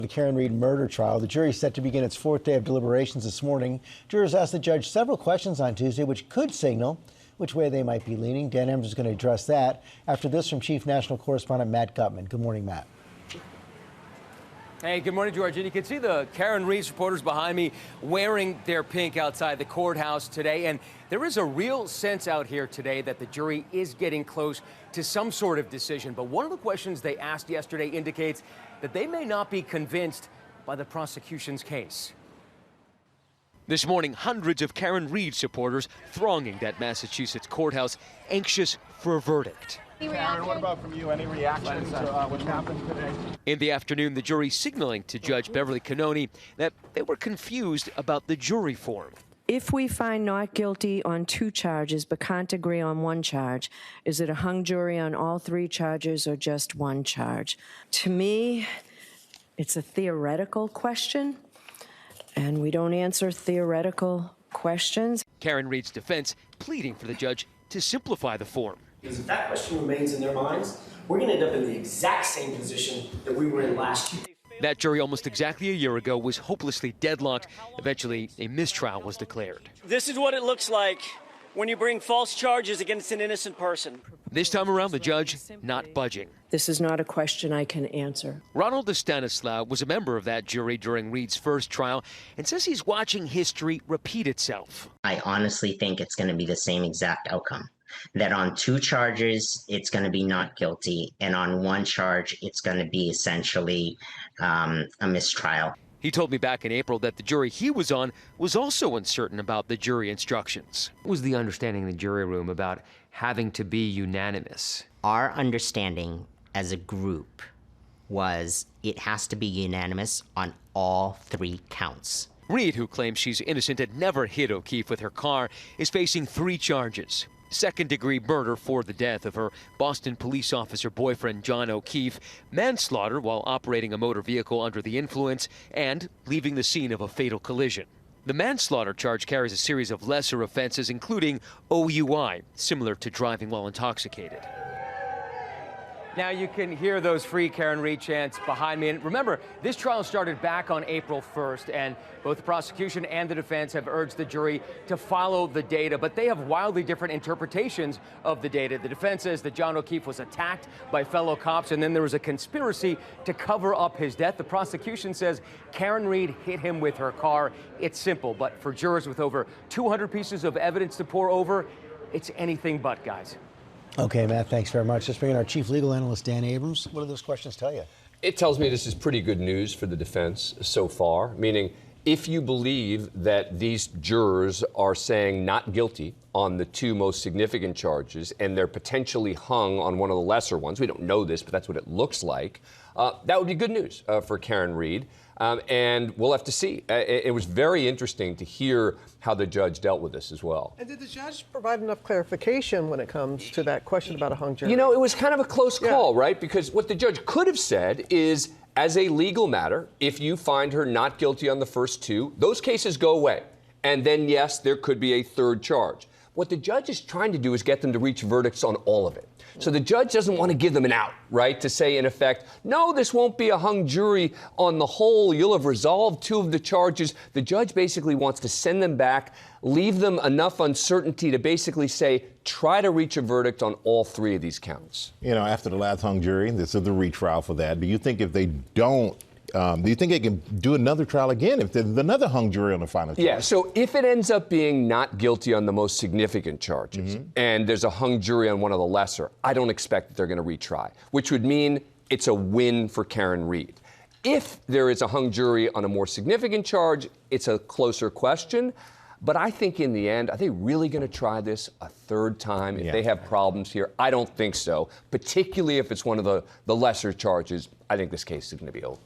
The Karen Reed murder trial. The jury is set to begin its fourth day of deliberations this morning. Jurors asked the judge several questions on Tuesday, which could signal which way they might be leaning. Dan Evans is going to address that after this from Chief National Correspondent Matt Gutman. Good morning, Matt. Hey, good morning, George. And you can see the Karen Reed reporters behind me wearing their pink outside the courthouse today. And there is a real sense out here today that the jury is getting close to some sort of decision. But one of the questions they asked yesterday indicates that they may not be convinced by the prosecution's case. This morning, hundreds of Karen Reed supporters thronging that Massachusetts courthouse, anxious for a verdict. Karen, what about from you? Any reaction to what happened today? In the afternoon, the jury signaling to Judge Beverly Cannone that they were confused about the jury form. If we find not guilty on 2 charges but can't agree on 1 charge, is it a hung jury on all 3 charges or just 1 charge? To me, it's a theoretical question, and we don't answer theoretical questions. Karen Reed's defense pleading for the judge to simplify the form. Because if that question remains in their minds, we're going to end up in the exact same position that we were in last year. That jury almost exactly a year ago was hopelessly deadlocked. Eventually, a mistrial was declared. This is what it looks like when you bring false charges against an innocent person. This time around, the judge not budging. This is not a question I can answer. Ronald Estanislao was a member of that jury during Reed's first trial and says he's watching history repeat itself. I honestly think it's going to be the same exact outcome. That on 2 charges, it's going to be not guilty, and on 1 charge, it's going to be essentially a mistrial. He told me back in April that the jury he was on was also uncertain about the jury instructions. What was the understanding in the jury room about having to be unanimous? Our understanding as a group was it has to be unanimous on all 3 counts. Reed, who claims she's innocent and never hit O'Keefe with her car, is facing 3 charges. Second-degree murder for the death of her Boston police officer boyfriend, John O'Keefe, manslaughter while operating a motor vehicle under the influence, and leaving the scene of a fatal collision. The manslaughter charge carries a series of lesser offenses, including OUI, similar to driving while intoxicated. Now you can hear those free Karen Reed chants behind me. And remember, this trial started back on April 1st, and both the prosecution and the defense have urged the jury to follow the data, but they have wildly different interpretations of the data. The defense says that John O'Keefe was attacked by fellow cops, and then there was a conspiracy to cover up his death. The prosecution says Karen Reed hit him with her car. It's simple, but for jurors with over 200 pieces of evidence to pour over, it's anything but, guys. Okay, Matt, thanks very much. Let's bring in our chief legal analyst, Dan Abrams. What do those questions tell you? It tells me this is pretty good news for the defense so far, meaning if you believe that these jurors are saying not guilty on the 2 most significant charges and they're potentially hung on one of the lesser ones, we don't know this, but that's what it looks like, that would be good news for Karen Reed. And we'll have to see. It was very interesting to hear how the judge dealt with this as well. And did the judge provide enough clarification when it comes to that question about a hung jury? You know, it was kind of a close call, right? Because what the judge could have said is, as a legal matter, if you find her not guilty on the first 2, those cases go away. And then, yes, there could be a 3rd charge. What the judge is trying to do is get them to reach verdicts on all of it. So the judge doesn't want to give them an out, right? To say, in effect, no, this won't be a hung jury on the whole. You'll have resolved 2 of the charges. The judge basically wants to send them back, leave them enough uncertainty to basically say, try to reach a verdict on all 3 of these counts. You know, after the last hung jury, this is the retrial for that. Do you think if they don't, do you think they can do another trial again if there's another hung jury on the final charge? Yeah, so if it ends up being not guilty on the most significant charges and there's a hung jury on one of the lesser, I don't expect that they're going to retry, which would mean it's a win for Karen Reed. If there is a hung jury on a more significant charge, it's a closer question. But I think in the end, are they really going to try this a 3rd time if they have problems here? I don't think so, particularly if it's one of the lesser charges. I think this case is going to be over.